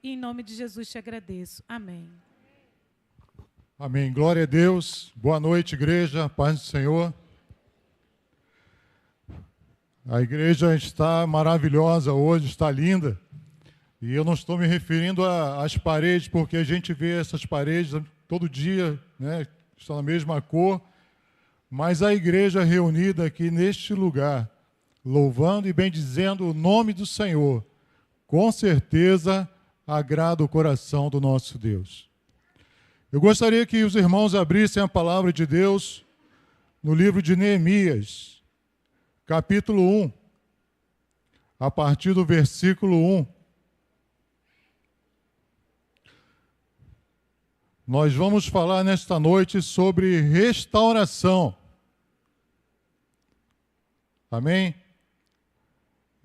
e em nome de Jesus te agradeço. Amém. Amém. Glória a Deus. Boa noite, igreja. Paz do Senhor. A igreja está maravilhosa hoje, está linda. E eu não estou me referindo às paredes, porque a gente vê essas paredes todo dia, né? Estão na mesma cor. Mas a igreja reunida aqui neste lugar, louvando e bendizendo o nome do Senhor, com certeza agrada o coração do nosso Deus. Eu gostaria que os irmãos abrissem a palavra de Deus no livro de Neemias, capítulo 1, a partir do versículo 1. Nós vamos falar nesta noite sobre restauração. Amém?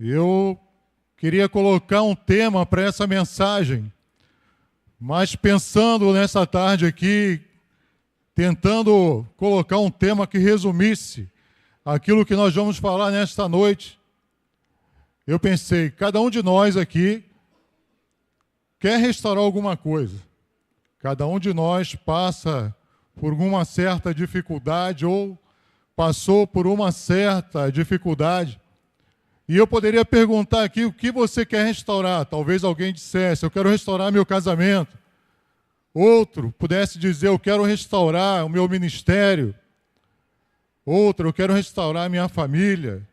Eu queria colocar um tema para essa mensagem, mas pensando nessa tarde aqui, tentando colocar um tema que resumisse aquilo que nós vamos falar nesta noite, eu pensei, cada um de nós aqui quer restaurar alguma coisa. Cada um de nós passa por uma certa dificuldade ou passou por uma certa dificuldade. E eu poderia perguntar aqui o que você quer restaurar. Talvez alguém dissesse, eu quero restaurar meu casamento. Outro pudesse dizer, eu quero restaurar o meu ministério. Outro, eu quero restaurar a minha família.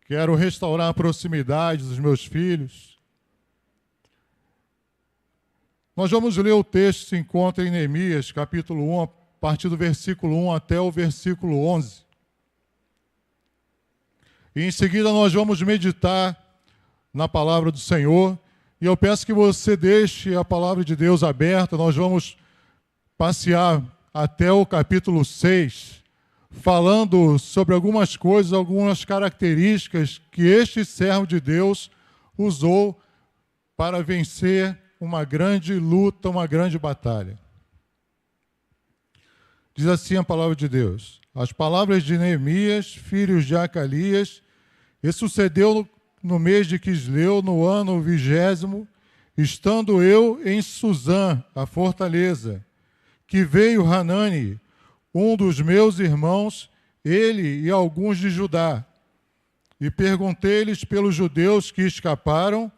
Quero restaurar a proximidade dos meus filhos. Nós vamos ler o texto que se encontra em Neemias, capítulo 1, a partir do versículo 1 até o versículo 11. E em seguida nós vamos meditar na palavra do Senhor. E eu peço que você deixe a palavra de Deus aberta. Nós vamos passear até o capítulo 6, falando sobre algumas coisas, algumas características que este servo de Deus usou para vencer uma grande luta, uma grande batalha. Diz assim a palavra de Deus: as palavras de Neemias, filho de Acalias, e sucedeu no mês de Quisleu, no ano 20º, estando eu em Suzã, a fortaleza, que veio Hanani, um dos meus irmãos, ele e alguns de Judá, e perguntei-lhes pelos judeus que escaparam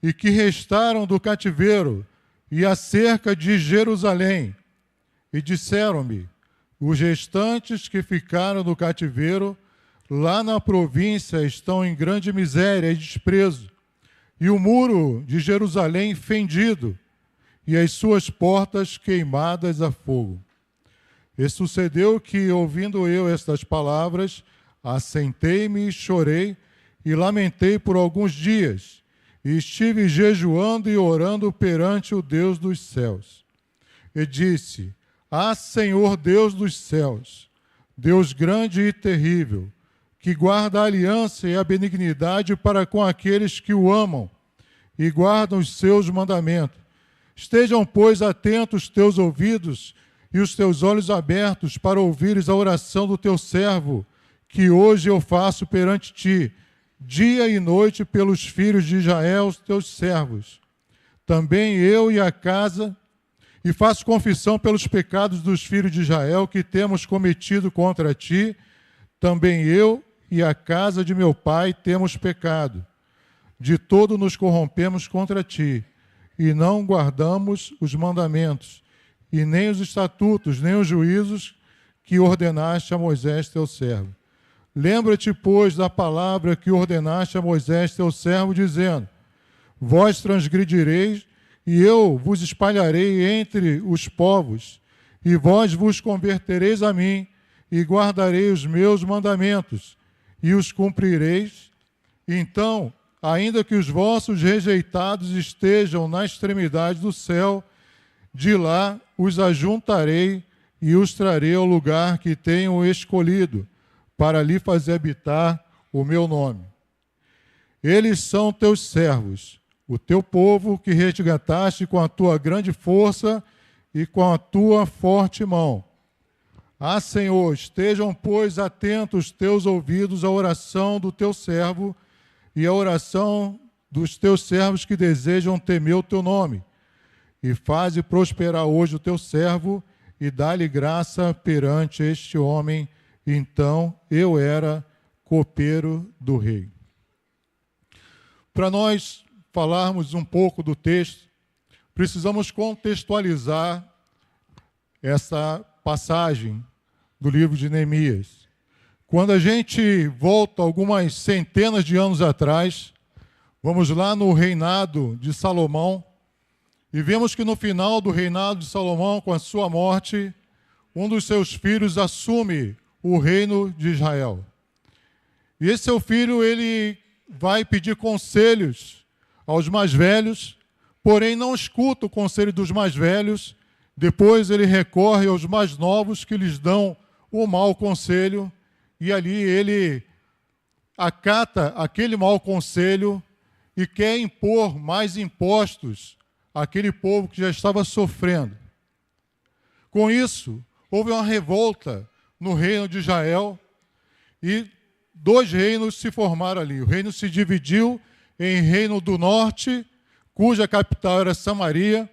e que restaram do cativeiro, e acerca de Jerusalém. E disseram-me, os restantes que ficaram do cativeiro, lá na província, estão em grande miséria e desprezo, e o muro de Jerusalém fendido, e as suas portas queimadas a fogo. E sucedeu que, ouvindo eu estas palavras, assentei-me e chorei, e lamentei por alguns dias, e estive jejuando e orando perante o Deus dos céus. E disse, Senhor Deus dos céus, Deus grande e terrível, que guarda a aliança e a benignidade para com aqueles que o amam e guardam os seus mandamentos. Estejam, pois, atentos os teus ouvidos e os teus olhos abertos para ouvires a oração do teu servo, que hoje eu faço perante ti, dia e noite pelos filhos de Israel, os teus servos. Também eu e a casa, e faço confissão pelos pecados dos filhos de Israel que temos cometido contra ti, também eu e a casa de meu pai temos pecado. De todo nos corrompemos contra ti, e não guardamos os mandamentos, e nem os estatutos, nem os juízos que ordenaste a Moisés teu servo. Lembra-te, pois, da palavra que ordenaste a Moisés teu servo, dizendo, vós transgredireis, e eu vos espalharei entre os povos, e vós vos convertereis a mim, e guardarei os meus mandamentos, e os cumprireis. Então, ainda que os vossos rejeitados estejam na extremidade do céu, de lá os ajuntarei e os trarei ao lugar que tenho escolhido, para ali fazer habitar o meu nome. Eles são teus servos, o teu povo que resgataste com a tua grande força e com a tua forte mão. Senhor, estejam, pois, atentos teus ouvidos à oração do teu servo e à oração dos teus servos que desejam temer o teu nome. E faze prosperar hoje o teu servo, e dá-lhe graça perante este homem. Então eu era copeiro do rei. Para nós falarmos um pouco do texto, precisamos contextualizar essa passagem do livro de Neemias. Quando a gente volta algumas centenas de anos atrás, vamos lá no reinado de Salomão, e vemos que no final do reinado de Salomão, com a sua morte, um dos seus filhos assume o reino de Israel. E esse seu filho, ele vai pedir conselhos aos mais velhos, porém não escuta o conselho dos mais velhos. Depois ele recorre aos mais novos, que lhes dão o mau conselho, e ali ele acata aquele mau conselho e quer impor mais impostos àquele povo que já estava sofrendo. Com isso, houve uma revolta no reino de Israel e 2 reinos se formaram ali. O reino se dividiu em reino do norte, cuja capital era Samaria.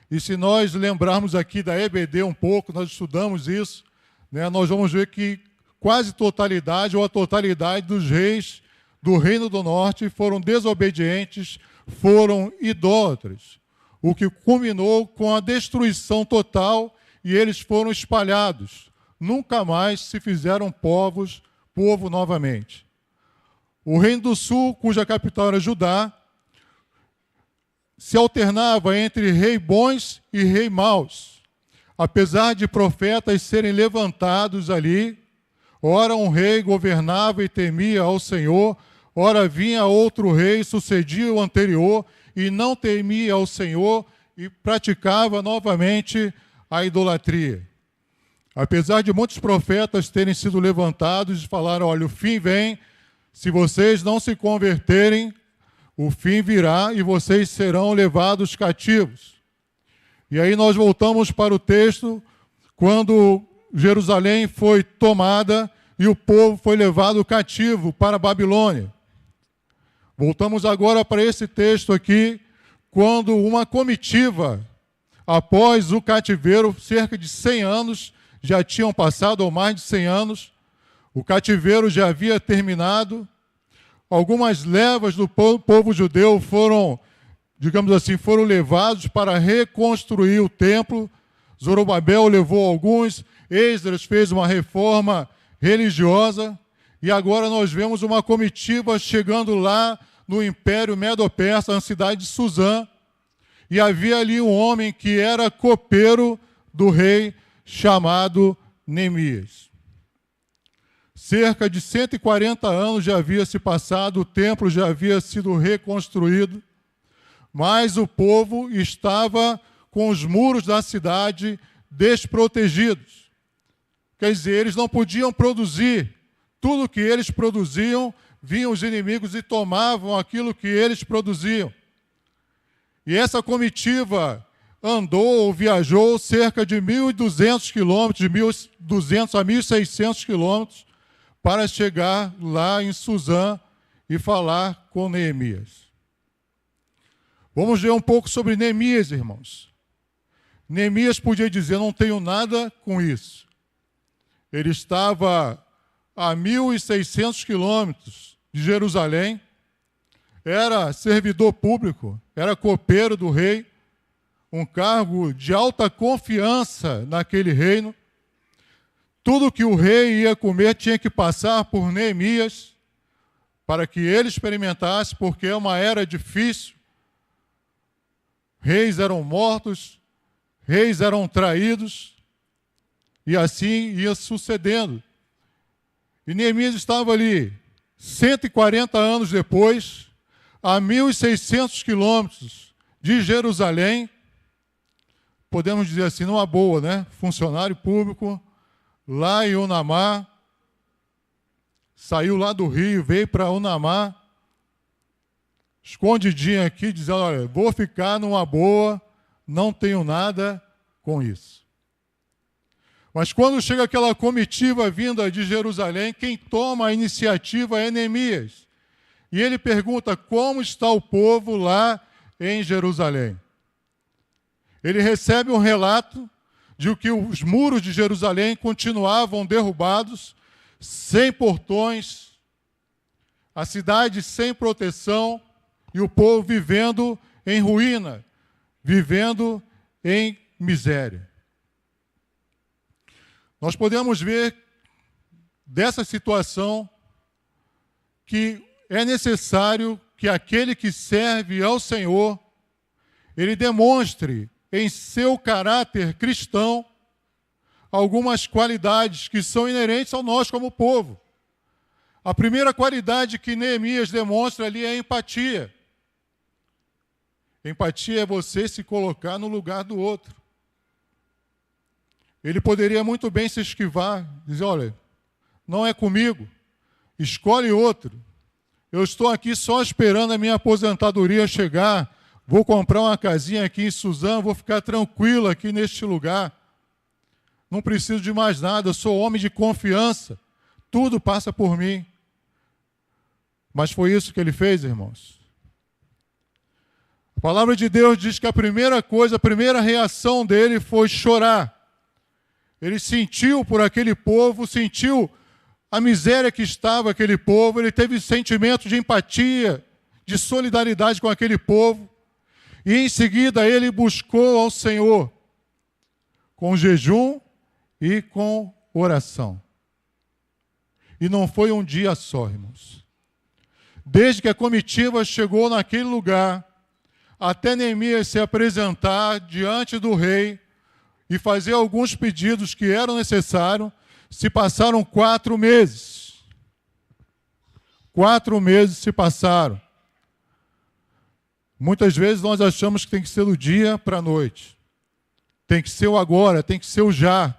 E se nós lembrarmos aqui da EBD um pouco, nós estudamos isso, né, nós vamos ver que quase totalidade ou a totalidade dos reis do reino do norte foram desobedientes, foram idólatras, o que culminou com a destruição total, e eles foram espalhados. Nunca mais se fizeram povo novamente. O reino do sul, cuja capital era Judá, se alternava entre rei bons e rei maus. Apesar de profetas serem levantados ali, ora um rei governava e temia ao Senhor, ora vinha outro rei, sucedia o anterior, e não temia ao Senhor e praticava novamente a idolatria. Apesar de muitos profetas terem sido levantados e falaram, olha, o fim vem, se vocês não se converterem, o fim virá e vocês serão levados cativos. E aí nós voltamos para o texto, quando Jerusalém foi tomada e o povo foi levado cativo para a Babilônia. Voltamos agora para esse texto aqui, quando uma comitiva, após o cativeiro, cerca de 100 anos, já tinham passado, ou mais de 100 anos, o cativeiro já havia terminado, algumas levas do povo judeu foram, digamos assim, foram levados para reconstruir o templo. Zorobabel levou alguns, Esdras fez uma reforma religiosa, e agora nós vemos uma comitiva chegando lá no Império Medo-Persa, na cidade de Suzã, e havia ali um homem que era copeiro do rei, chamado Neemias. Cerca de 140 anos já havia se passado, o templo já havia sido reconstruído, mas o povo estava com os muros da cidade desprotegidos. Quer dizer, eles não podiam produzir. Tudo que eles produziam, vinham os inimigos e tomavam aquilo que eles produziam. E essa comitiva andou ou viajou cerca de 1.200 quilômetros, de 1.200 a 1.600 quilômetros, para chegar lá em Suzã e falar com Neemias. Vamos ver um pouco sobre Neemias, irmãos. Neemias podia dizer, não tenho nada com isso. Ele estava a 1.600 quilômetros de Jerusalém, era servidor público, era copeiro do rei, um cargo de alta confiança naquele reino. Tudo que o rei ia comer tinha que passar por Neemias, para que ele experimentasse, porque é uma era difícil. Reis eram mortos, reis eram traídos, e assim ia sucedendo. E Neemias estava ali, 140 anos depois, a 1.600 quilômetros de Jerusalém, podemos dizer assim, numa boa, né? Funcionário público, lá em Unamá, saiu lá do Rio, veio para Unamá, escondidinho aqui, dizendo, olha, vou ficar numa boa, não tenho nada com isso. Mas quando chega aquela comitiva vinda de Jerusalém, quem toma a iniciativa é Neemias. e ele pergunta como está o povo lá em Jerusalém. Ele recebe um relato de que os muros de Jerusalém continuavam derrubados, sem portões, a cidade sem proteção e o povo vivendo em ruína, vivendo em miséria. Nós podemos ver dessa situação que é necessário que aquele que serve ao Senhor, ele demonstre em seu caráter cristão algumas qualidades que são inerentes a nós como povo. A primeira qualidade que Neemias demonstra ali é a empatia. Empatia é você se colocar no lugar do outro. Ele poderia muito bem se esquivar, dizer, olha, não é comigo, escolhe outro. Eu estou aqui só esperando a minha aposentadoria chegar, vou comprar uma casinha aqui em Suzano, vou ficar tranquilo aqui neste lugar. Não preciso de mais nada, eu sou homem de confiança, tudo passa por mim. Mas foi isso que ele fez, irmãos. A palavra de Deus diz que a primeira reação dele foi chorar. Ele sentiu por aquele povo, sentiu a miséria que estava aquele povo, ele teve sentimento de empatia, de solidariedade com aquele povo, e em seguida ele buscou ao Senhor com jejum e com oração. E não foi um dia só, irmãos. Desde que a comitiva chegou naquele lugar, até Neemias se apresentar diante do rei e fazer alguns pedidos que eram necessários, se passaram 4 meses. 4 meses se passaram. Muitas vezes nós achamos que tem que ser do dia para a noite. Tem que ser o agora, tem que ser o já.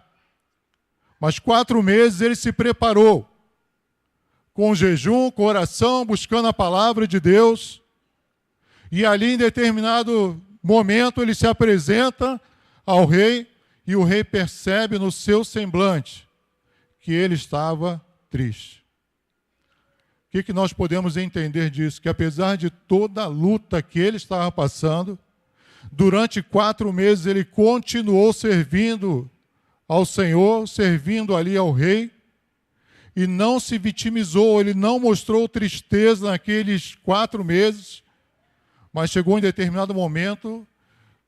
Mas 4 meses ele se preparou. Com jejum, com oração, buscando a palavra de Deus. E ali, em determinado momento, ele se apresenta ao rei e o rei percebe no seu semblante que ele estava triste. O que nós podemos entender disso? Que apesar de toda a luta que ele estava passando, durante 4 meses ele continuou servindo ao Senhor, servindo ali ao rei, e não se vitimizou, ele não mostrou tristeza naqueles 4 meses, mas chegou em determinado momento,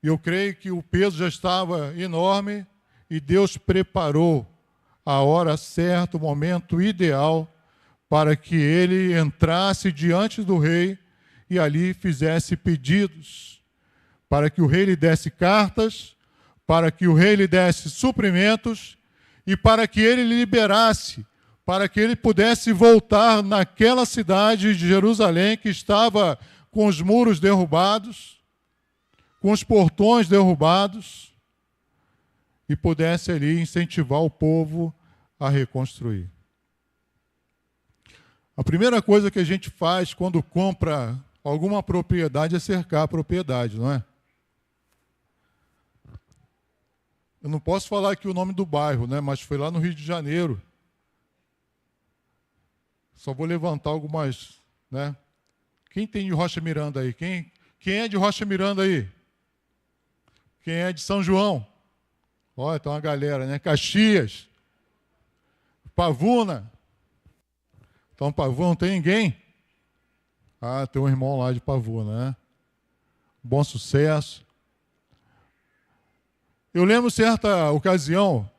e eu creio que o peso já estava enorme, e Deus preparou a hora certa, o momento ideal, para que ele entrasse diante do rei e ali fizesse pedidos, para que o rei lhe desse cartas, para que o rei lhe desse suprimentos, e para que ele lhe liberasse, para que ele pudesse voltar naquela cidade de Jerusalém que estava com os muros derrubados, com os portões derrubados, e pudesse ali incentivar o povo a reconstruir. A primeira coisa que a gente faz quando compra alguma propriedade é cercar a propriedade, não é? Eu não posso falar aqui o nome do bairro, né? Mas foi lá no Rio de Janeiro. Só vou levantar algumas, né? Quem tem de Rocha Miranda aí? Quem é de Rocha Miranda aí? Quem é de São João? Olha, tem uma galera, né? Caxias, Pavuna. Então, Pavuna, não tem ninguém? Ah, tem um irmão lá de Pavuna, né? Bom Sucesso. Eu lembro certa ocasião,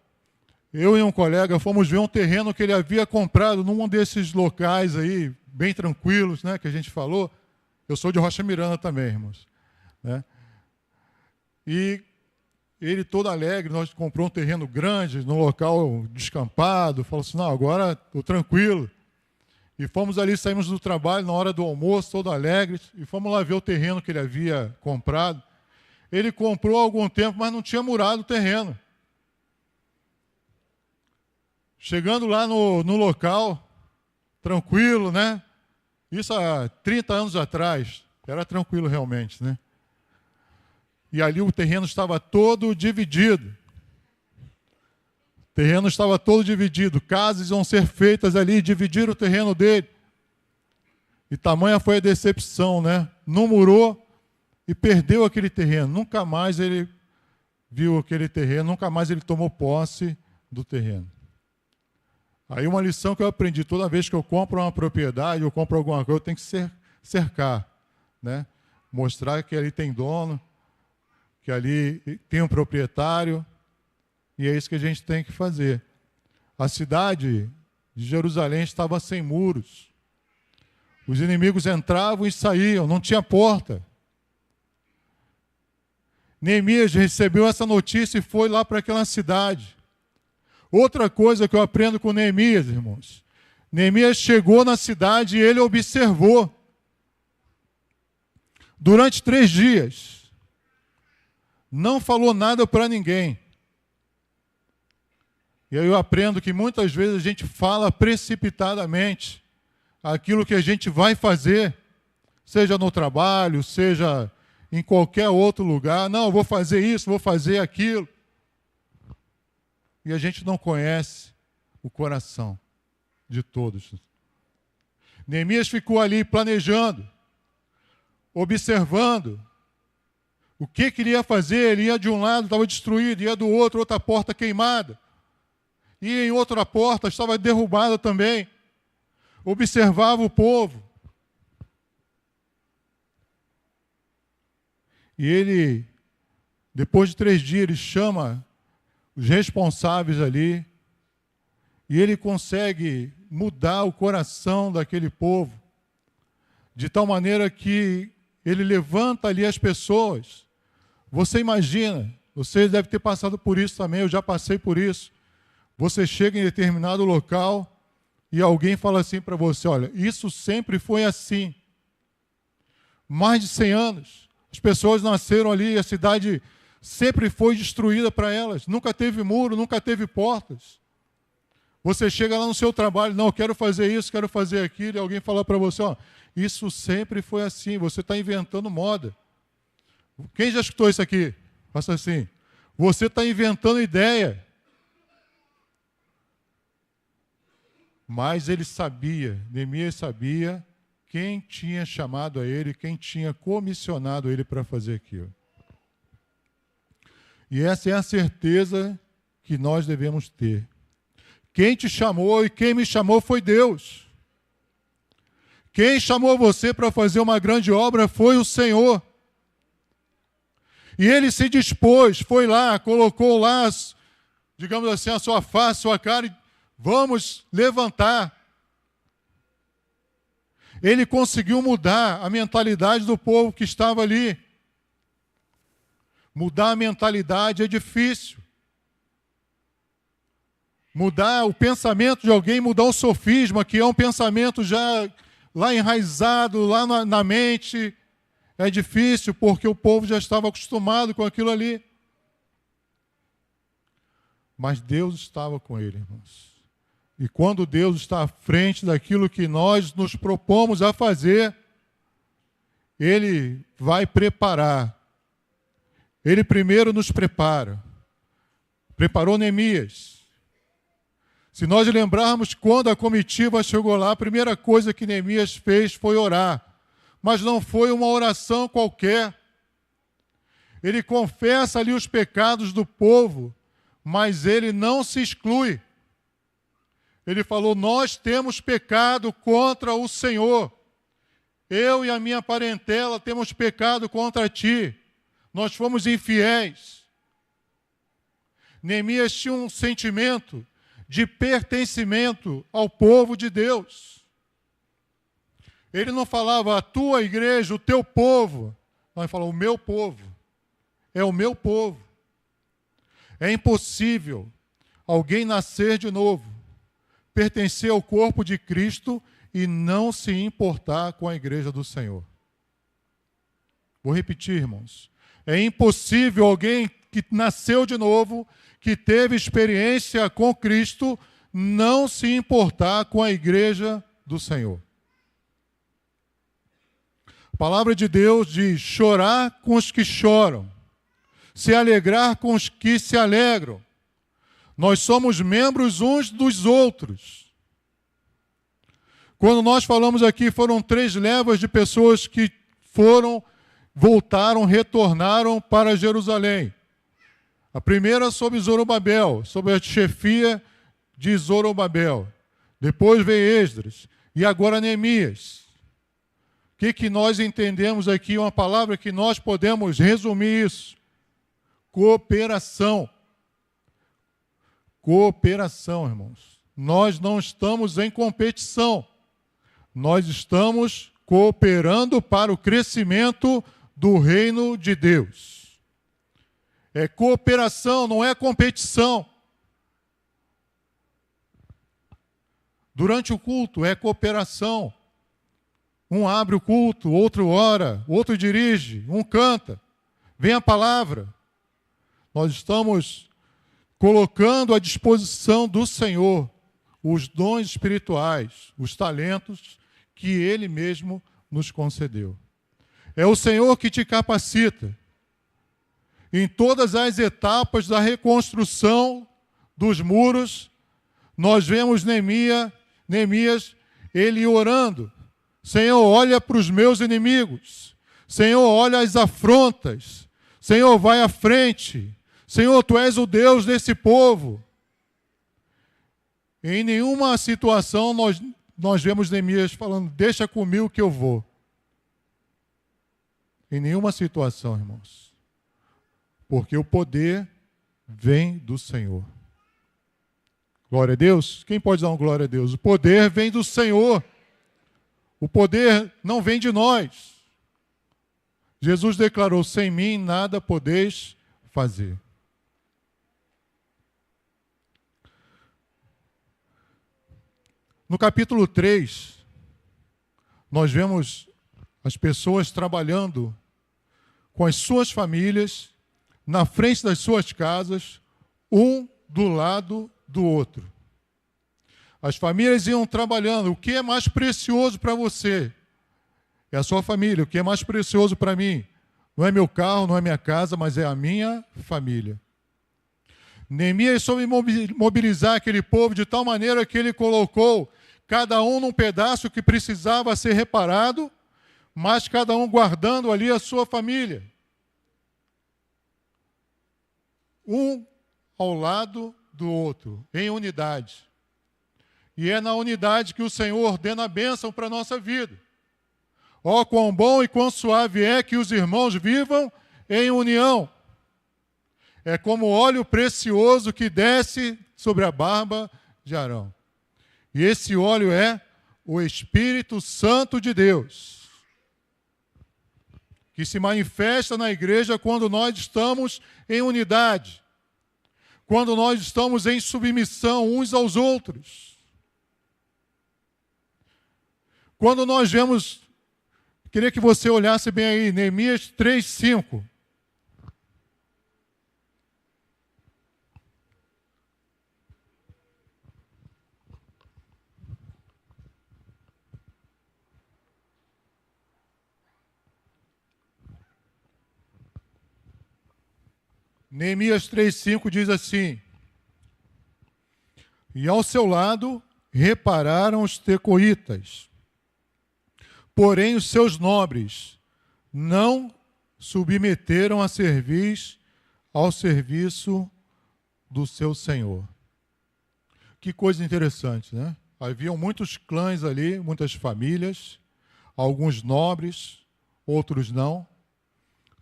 eu e um colega fomos ver um terreno que ele havia comprado num desses locais aí, bem tranquilos, né, que a gente falou. Eu sou de Rocha Miranda também, irmãos. Né? E ele todo alegre, nós compramos um terreno grande, num local descampado, falou assim, não, agora estou tranquilo. E fomos ali, saímos do trabalho na hora do almoço, todo alegre, e fomos lá ver o terreno que ele havia comprado. Ele comprou há algum tempo, mas não tinha murado o terreno. Chegando lá no local, tranquilo, né? Isso há 30 anos atrás, era tranquilo realmente, né? E ali o terreno estava todo dividido. O terreno estava todo dividido. Casas iam ser feitas ali, dividir o terreno dele. E tamanha foi a decepção, né? Não murou e perdeu aquele terreno. Nunca mais ele viu aquele terreno, nunca mais ele tomou posse do terreno. Aí uma lição que eu aprendi, toda vez que eu compro uma propriedade, eu compro alguma coisa, eu tenho que cercar, né? Mostrar que ali tem dono, que ali tem um proprietário, e é isso que a gente tem que fazer. A cidade de Jerusalém estava sem muros. Os inimigos entravam e saíam, não tinha porta. Neemias recebeu essa notícia e foi lá para aquela cidade. Outra coisa que eu aprendo com Neemias, irmãos. Neemias chegou na cidade e ele observou. Durante 3 dias. Não falou nada para ninguém. E aí eu aprendo que muitas vezes a gente fala precipitadamente aquilo que a gente vai fazer, seja no trabalho, seja em qualquer outro lugar. Não, vou fazer isso, vou fazer aquilo. E a gente não conhece o coração de todos. Neemias ficou ali planejando, observando o que queria fazer. Ele ia de um lado, estava destruído, ia do outro, outra porta queimada. E em outra porta estava derrubada também. Observava o povo. E ele, depois de 3 dias, ele chama os responsáveis ali, e ele consegue mudar o coração daquele povo, de tal maneira que ele levanta ali as pessoas. Você imagina, você deve ter passado por isso também, eu já passei por isso. Você chega em determinado local e alguém fala assim para você: olha, isso sempre foi assim. Mais de 100 anos. As pessoas nasceram ali, a cidade sempre foi destruída para elas. Nunca teve muro, nunca teve portas. Você chega lá no seu trabalho: não, eu quero fazer isso, quero fazer aquilo, e alguém fala para você: ó, isso sempre foi assim, você está inventando moda. Quem já escutou isso aqui? Faça assim: você está inventando ideia. Mas ele sabia, Neemias sabia quem tinha chamado a ele, quem tinha comissionado ele para fazer aquilo. E essa é a certeza que nós devemos ter. Quem te chamou e quem me chamou foi Deus. Quem chamou você para fazer uma grande obra foi o Senhor. E ele se dispôs, foi lá, colocou lá, digamos assim, a sua face, a sua cara, e vamos levantar. Ele conseguiu mudar a mentalidade do povo que estava ali. Mudar a mentalidade é difícil. Mudar o pensamento de alguém, mudar o sofisma, que é um pensamento já lá enraizado, lá na mente, é difícil, porque o povo já estava acostumado com aquilo ali. Mas Deus estava com ele, irmãos. E quando Deus está à frente daquilo que nós nos propomos a fazer, Ele vai preparar. Ele primeiro nos prepara. Preparou Neemias. Se nós lembrarmos quando a comitiva chegou lá, a primeira coisa que Neemias fez foi orar. Mas não foi uma oração qualquer. Ele confessa ali os pecados do povo, mas ele não se exclui. Ele falou: nós temos pecado contra o Senhor. Eu e a minha parentela temos pecado contra ti. Nós fomos infiéis. Neemias tinha um sentimento de pertencimento ao povo de Deus. Ele não falava a tua igreja, o teu povo. Não, ele falou: o meu povo. É o meu povo. É impossível alguém nascer de novo, pertencer ao corpo de Cristo e não se importar com a igreja do Senhor. Vou repetir, irmãos. É impossível alguém que nasceu de novo, que teve experiência com Cristo, não se importar com a igreja do Senhor. A palavra de Deus diz: chorar com os que choram, se alegrar com os que se alegram. Nós somos membros uns dos outros. Quando nós falamos aqui, foram 3 levas de pessoas que voltaram, retornaram para Jerusalém. A primeira sob Zorobabel, sob a chefia de Zorobabel. Depois veio Esdras. E agora Neemias. O que nós entendemos aqui? Uma palavra que nós podemos resumir isso. Cooperação. Cooperação, irmãos. Nós não estamos em competição. Nós estamos cooperando para o crescimento do reino de Deus. É cooperação, não é competição. Durante o culto é cooperação. Um abre o culto, outro ora, outro dirige, um canta. Vem a palavra. Nós estamos colocando à disposição do Senhor os dons espirituais, os talentos que Ele mesmo nos concedeu. É o Senhor que te capacita. Em todas as etapas da reconstrução dos muros, nós vemos Neemias, ele orando. Senhor, olha para os meus inimigos. Senhor, olha as afrontas. Senhor, vai à frente. Senhor, Tu és o Deus desse povo. Em nenhuma situação nós vemos Neemias falando, deixa comigo que eu vou. Em nenhuma situação, irmãos. Porque o poder vem do Senhor. Glória a Deus. Quem pode dar uma glória a Deus? O poder vem do Senhor. O poder não vem de nós. Jesus declarou, sem mim nada podeis fazer. No capítulo 3, nós vemos as pessoas trabalhando com as suas famílias, na frente das suas casas, um do lado do outro. As famílias iam trabalhando. O que é mais precioso para você? É a sua família. O que é mais precioso para mim? Não é meu carro, não é minha casa, mas é a minha família. Neemias soube mobilizar aquele povo de tal maneira que ele colocou cada um num pedaço que precisava ser reparado, mas cada um guardando ali a sua família. Um ao lado do outro, em unidade. E é na unidade que o Senhor ordena a bênção para a nossa vida. Ó, quão bom e quão suave é que os irmãos vivam em união. É como óleo precioso que desce sobre a barba de Arão. E esse óleo é o Espírito Santo de Deus, que se manifesta na igreja quando nós estamos em unidade, quando nós estamos em submissão uns aos outros. Quando nós vemos, queria que você olhasse bem aí, Neemias 3:5. Neemias 3:5 diz assim: e ao seu lado repararam os tecoitas, porém os seus nobres não submeteram a cerviz ao serviço do seu senhor. Que coisa interessante, né? Haviam muitos clãs ali, muitas famílias, alguns nobres, outros não.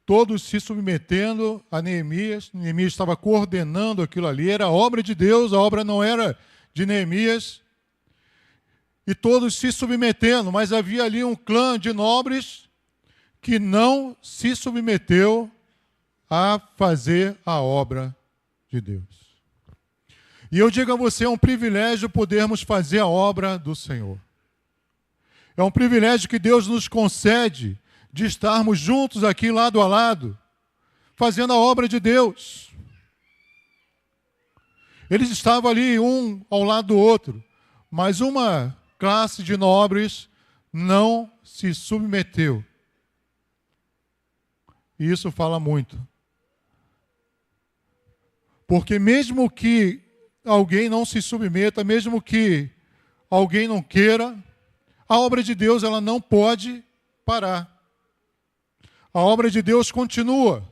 Todos se submetendo a Neemias. Neemias estava coordenando aquilo ali, era a obra de Deus, a obra não era de Neemias. E todos se submetendo, mas havia ali um clã de nobres que não se submeteu a fazer a obra de Deus. E eu digo a você, é um privilégio podermos fazer a obra do Senhor. É um privilégio que Deus nos concede de estarmos juntos aqui lado a lado, fazendo a obra de Deus. Eles estavam ali um ao lado do outro, mas uma classe de nobres não se submeteu. E isso fala muito. Porque mesmo que alguém não se submeta, mesmo que alguém não queira, a obra de Deus ela não pode parar. A obra de Deus continua.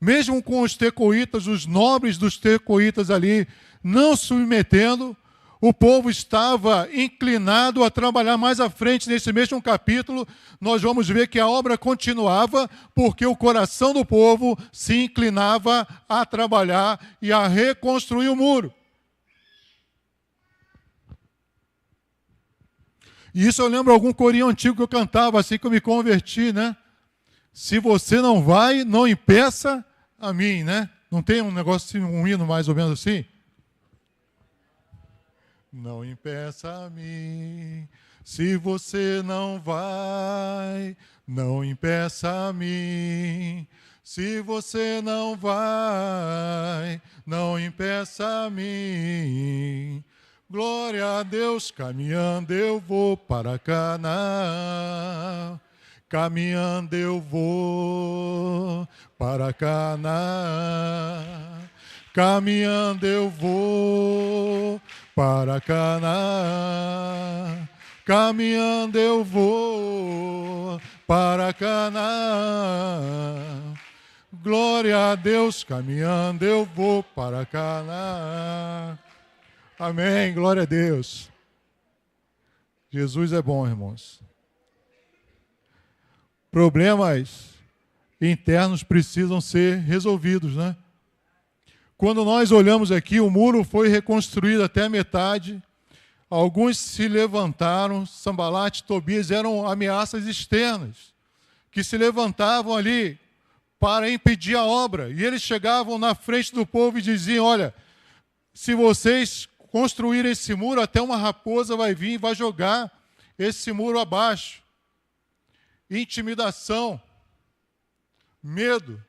Mesmo com os tecoítas, os nobres dos tecoítas ali, não submetendo, o povo estava inclinado a trabalhar. Mais à frente, nesse mesmo capítulo, nós vamos ver que a obra continuava, porque o coração do povo se inclinava a trabalhar e a reconstruir o muro. E isso eu lembro algum corinho antigo que eu cantava assim que eu me converti, né? Se você não vai, não impeça a mim, né? Não tem um negócio assim, um hino mais ou menos assim? Não impeça a mim, se você não vai, não impeça a mim. Se você não vai, não impeça a mim. Glória a Deus, caminhando eu vou para Canaã. Caminhando eu vou para Canaã. Caminhando eu vou para Canaã. Caminhando eu vou para Canaã. Glória a Deus, caminhando eu vou para Canaã. Amém, glória a Deus. Jesus é bom, irmãos. Problemas internos precisam ser resolvidos, né? Quando nós olhamos aqui, o muro foi reconstruído até a metade. Alguns se levantaram, Sambalate e Tobias eram ameaças externas, que se levantavam ali para impedir a obra. E eles chegavam na frente do povo e diziam, olha, se vocês construírem esse muro, até uma raposa vai vir e vai jogar esse muro abaixo. Intimidação, medo,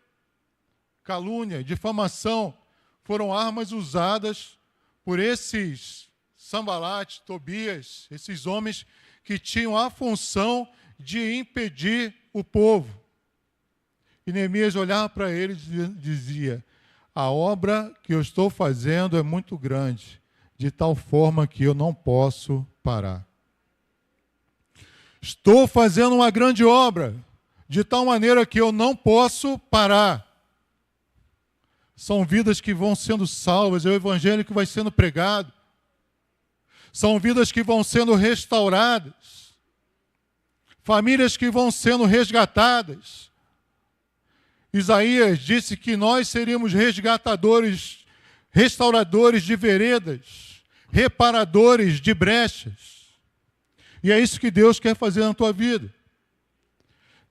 calúnia, difamação foram armas usadas por esses Sambalate, Tobias, esses homens que tinham a função de impedir o povo. E Neemias olhava para eles e dizia, a obra que eu estou fazendo é muito grande, de tal forma que eu não posso parar. Estou fazendo uma grande obra, de tal maneira que eu não posso parar. São vidas que vão sendo salvas, é o evangelho que vai sendo pregado. São vidas que vão sendo restauradas. Famílias que vão sendo resgatadas. Isaías disse que nós seríamos resgatadores, restauradores de veredas, reparadores de brechas. E é isso que Deus quer fazer na tua vida.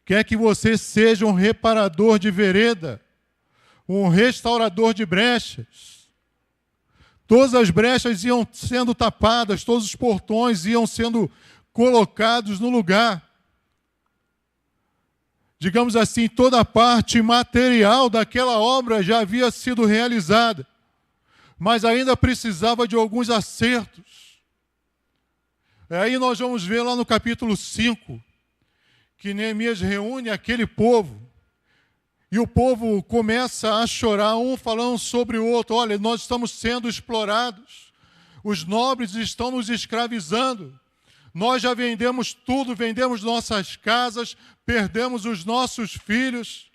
Quer que você seja um reparador de vereda, um restaurador de brechas. Todas as brechas iam sendo tapadas, todos os portões iam sendo colocados no lugar. Digamos assim, toda a parte material daquela obra já havia sido realizada, mas ainda precisava de alguns acertos. Aí nós vamos ver lá no capítulo 5, que Neemias reúne aquele povo, e o povo começa a chorar, um falando sobre o outro, olha, nós estamos sendo explorados, os nobres estão nos escravizando, nós já vendemos tudo, vendemos nossas casas, perdemos os nossos filhos.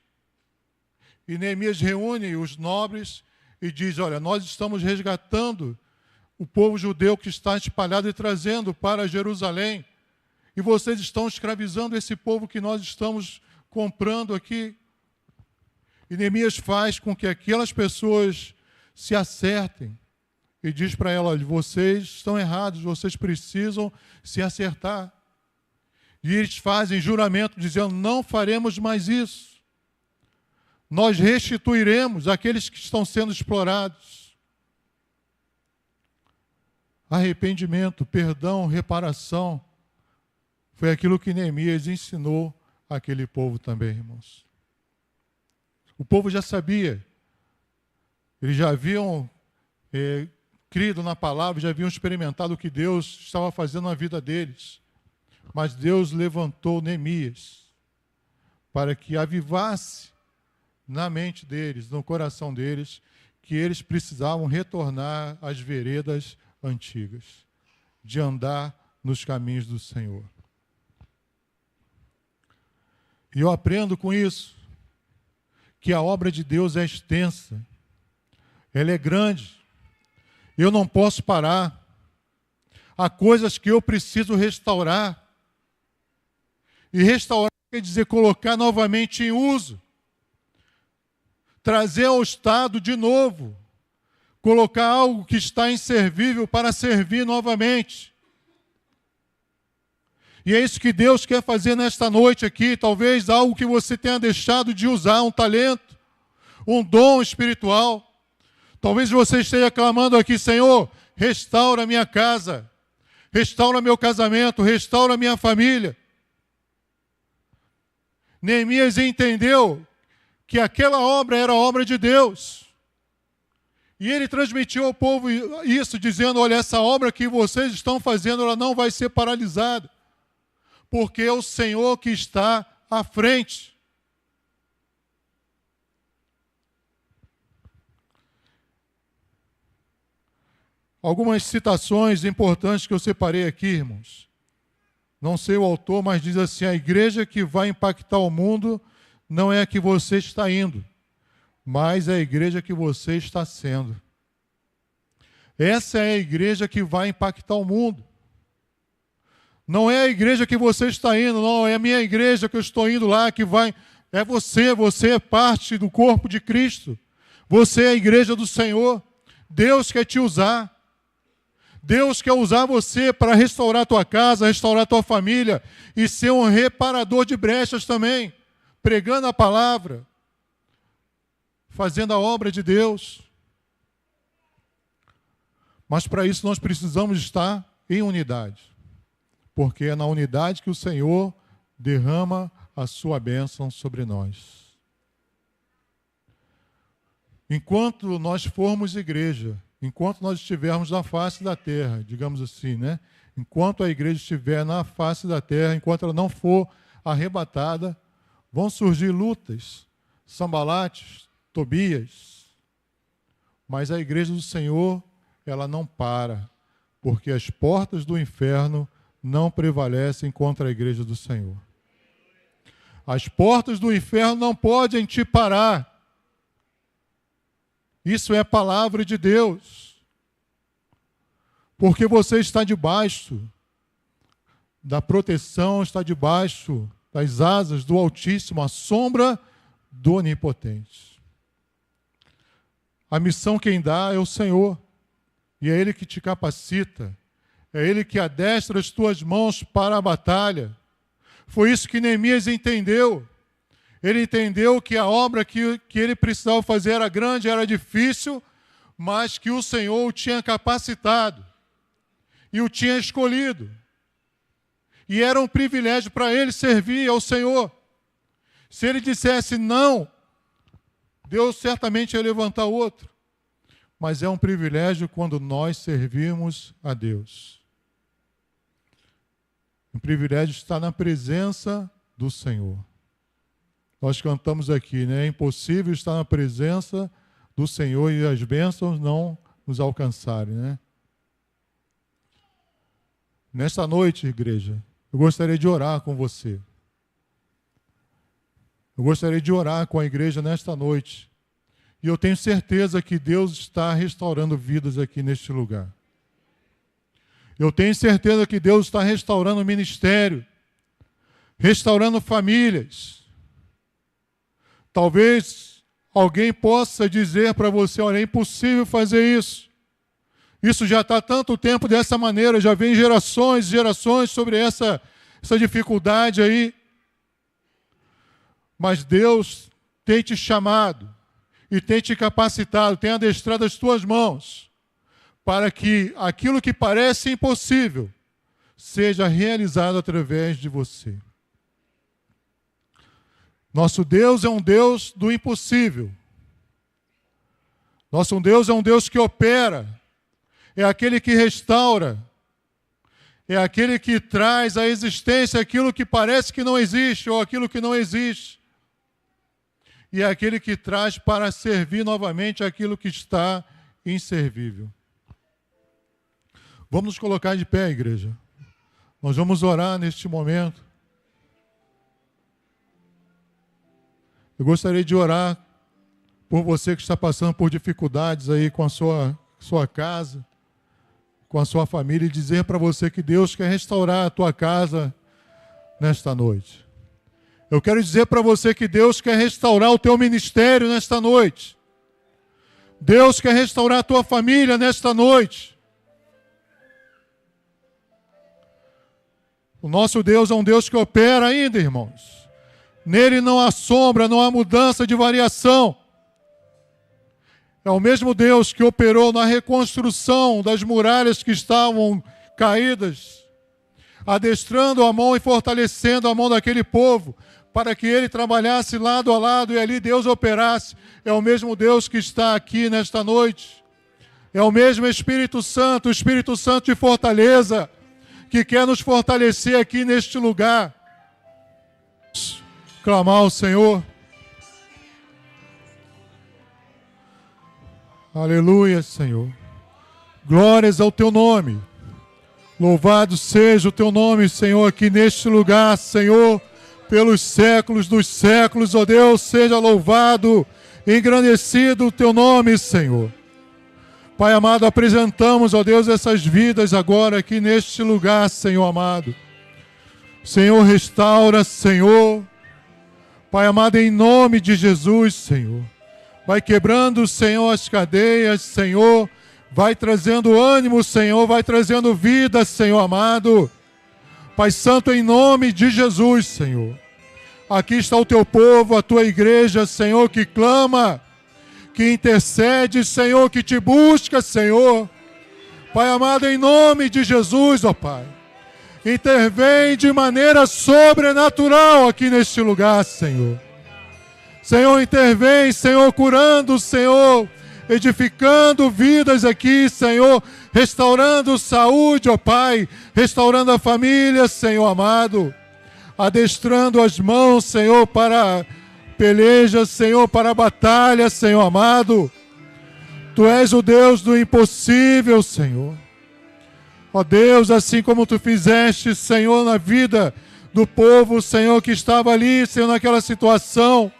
E Neemias reúne os nobres e diz, olha, nós estamos resgatando o povo judeu que está espalhado e trazendo para Jerusalém. E vocês estão escravizando esse povo que nós estamos comprando aqui. E Neemias faz com que aquelas pessoas se acertem. E diz para elas, olha, vocês estão errados, vocês precisam se acertar. E eles fazem juramento dizendo, não faremos mais isso. Nós restituiremos aqueles que estão sendo explorados. Arrependimento, perdão, reparação. Foi aquilo que Neemias ensinou àquele povo também, irmãos. O povo já sabia. Eles já haviam crido na palavra, já haviam experimentado o que Deus estava fazendo na vida deles. Mas Deus levantou Neemias para que avivasse na mente deles, no coração deles, que eles precisavam retornar às veredas antigas, de andar nos caminhos do Senhor. E eu aprendo com isso, que a obra de Deus é extensa, ela é grande, eu não posso parar, há coisas que eu preciso restaurar, e restaurar quer dizer colocar novamente em uso, trazer ao estado de novo, colocar algo que está inservível para servir novamente. E é isso que Deus quer fazer nesta noite aqui, talvez algo que você tenha deixado de usar, um talento, um dom espiritual. Talvez você esteja clamando aqui, Senhor, restaura minha casa, restaura meu casamento, restaura minha família. Neemias entendeu que aquela obra era obra de Deus. E ele transmitiu ao povo isso, dizendo, olha, essa obra que vocês estão fazendo, ela não vai ser paralisada, porque é o Senhor que está à frente. Algumas citações importantes que eu separei aqui, irmãos. Não sei o autor, mas diz assim, a igreja que vai impactar o mundo não é a que você está indo, mas é a igreja que você está sendo. Essa é a igreja que vai impactar o mundo. Não é a igreja que você está indo, não, é a minha igreja que eu estou indo lá, que vai... É você é parte do corpo de Cristo. Você é a igreja do Senhor. Deus quer te usar. Deus quer usar você para restaurar a tua casa, restaurar a tua família e ser um reparador de brechas também, pregando a palavra, fazendo a obra de Deus. Mas para isso nós precisamos estar em unidade, porque é na unidade que o Senhor derrama a sua bênção sobre nós. Enquanto nós formos igreja, enquanto nós estivermos na face da terra, digamos assim, né? Enquanto a igreja estiver na face da terra, enquanto ela não for arrebatada, vão surgir lutas, Sambalates, Tobias. Mas a igreja do Senhor, ela não para, porque as portas do inferno não prevalecem contra a igreja do Senhor. As portas do inferno não podem te parar. Isso é palavra de Deus. Porque você está debaixo da proteção, está debaixo das asas do Altíssimo, a sombra do Onipotente. A missão quem dá é o Senhor. E é Ele que te capacita. É Ele que adestra as tuas mãos para a batalha. Foi isso que Neemias entendeu. Ele entendeu que a obra que ele precisava fazer era grande, era difícil, mas que o Senhor o tinha capacitado e o tinha escolhido. E era um privilégio para ele servir ao Senhor. Se ele dissesse não, Deus certamente ia levantar outro. Mas é um privilégio quando nós servimos a Deus. Um privilégio estar na presença do Senhor. Nós cantamos aqui, né? É impossível estar na presença do Senhor e as bênçãos não nos alcançarem, né? Nesta noite, igreja, eu gostaria de orar com você. Eu gostaria de orar com a igreja nesta noite. E eu tenho certeza que Deus está restaurando vidas aqui neste lugar. Eu tenho certeza que Deus está restaurando o ministério, restaurando famílias. Talvez alguém possa dizer para você, olha, é impossível fazer isso. Isso já está há tanto tempo dessa maneira, já vem gerações e gerações sobre essa dificuldade aí. Mas Deus tem te chamado e tem te capacitado, tem adestrado as tuas mãos para que aquilo que parece impossível seja realizado através de você. Nosso Deus é um Deus do impossível. Nosso Deus é um Deus que opera, é aquele que restaura, é aquele que traz à existência aquilo que parece que não existe ou aquilo que não existe. E é aquele que traz para servir novamente aquilo que está inservível. Vamos nos colocar de pé, igreja. Nós vamos orar neste momento. Eu gostaria de orar por você que está passando por dificuldades aí com a sua casa, com a sua família, e dizer para você que Deus quer restaurar a tua casa nesta noite. Eu quero dizer para você que Deus quer restaurar o teu ministério nesta noite. Deus quer restaurar a tua família nesta noite. O nosso Deus é um Deus que opera ainda, irmãos. Nele não há sombra, não há mudança de variação. É o mesmo Deus que operou na reconstrução das muralhas que estavam caídas, adestrando a mão e fortalecendo a mão daquele povo, para que ele trabalhasse lado a lado e ali Deus operasse. É o mesmo Deus que está aqui nesta noite. É o mesmo Espírito Santo, o Espírito Santo de fortaleza, que quer nos fortalecer aqui neste lugar. Clamar ao Senhor. Aleluia, Senhor. Glórias ao teu nome. Louvado seja o teu nome, Senhor, aqui neste lugar, Senhor, pelos séculos dos séculos, ó Deus, seja louvado, engrandecido o teu nome, Senhor. Pai amado, apresentamos, ó Deus, essas vidas agora aqui neste lugar, Senhor amado. Senhor, restaura, Senhor. Pai amado, em nome de Jesus, Senhor. Vai quebrando, Senhor, as cadeias, Senhor. Vai trazendo ânimo, Senhor. Vai trazendo vida, Senhor amado. Pai Santo, em nome de Jesus, Senhor. Aqui está o teu povo, a tua igreja, Senhor, que clama, que intercede, Senhor, que te busca, Senhor. Pai amado, em nome de Jesus, ó Pai. Intervém de maneira sobrenatural aqui neste lugar, Senhor. Senhor, intervém, Senhor, curando, Senhor, edificando vidas aqui, Senhor, restaurando saúde, ó Pai, restaurando a família, Senhor amado, adestrando as mãos, Senhor, para peleja, Senhor, para a batalha, Senhor amado. Tu és o Deus do impossível, Senhor. Ó Deus, assim como Tu fizeste, Senhor, na vida do povo, Senhor, que estava ali, Senhor, naquela situação.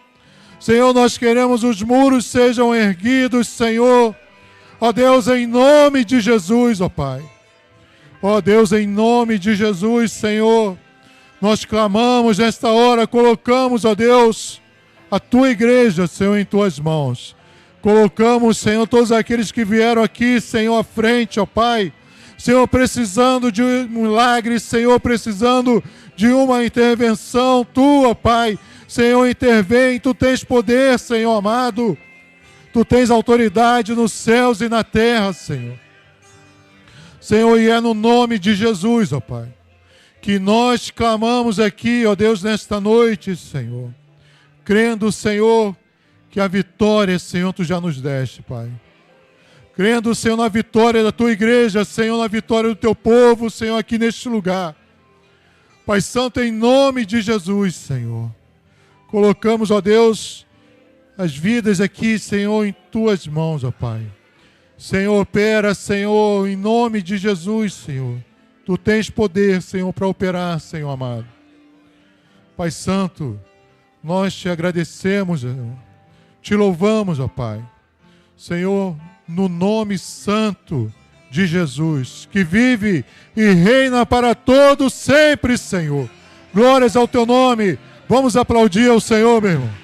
Senhor, nós queremos os muros sejam erguidos, Senhor. Ó Deus, em nome de Jesus, ó Pai. Ó Deus, em nome de Jesus, Senhor. Nós clamamos nesta hora, colocamos, ó Deus, a Tua igreja, Senhor, em Tuas mãos. Colocamos, Senhor, todos aqueles que vieram aqui, Senhor, à frente, ó Pai. Senhor, precisando de um milagre, Senhor, precisando de uma intervenção Tua, Pai. Senhor, intervém, Tu tens poder, Senhor amado. Tu tens autoridade nos céus e na terra, Senhor. Senhor, e é no nome de Jesus, ó Pai, que nós clamamos aqui, ó Deus, nesta noite, Senhor. Crendo, Senhor, que a vitória, Senhor, Tu já nos deste, Pai. Crendo, Senhor, na vitória da Tua igreja, Senhor, na vitória do Teu povo, Senhor, aqui neste lugar. Pai Santo, em nome de Jesus, Senhor. Colocamos, ó Deus, as vidas aqui, Senhor, em Tuas mãos, ó Pai. Senhor, opera, Senhor, em nome de Jesus, Senhor. Tu tens poder, Senhor, para operar, Senhor amado. Pai Santo, nós Te agradecemos, Senhor. Te louvamos, ó Pai. Senhor, no nome santo de Jesus, que vive e reina para todos sempre, Senhor. Glórias ao Teu nome. Vamos aplaudir ao Senhor, meu irmão.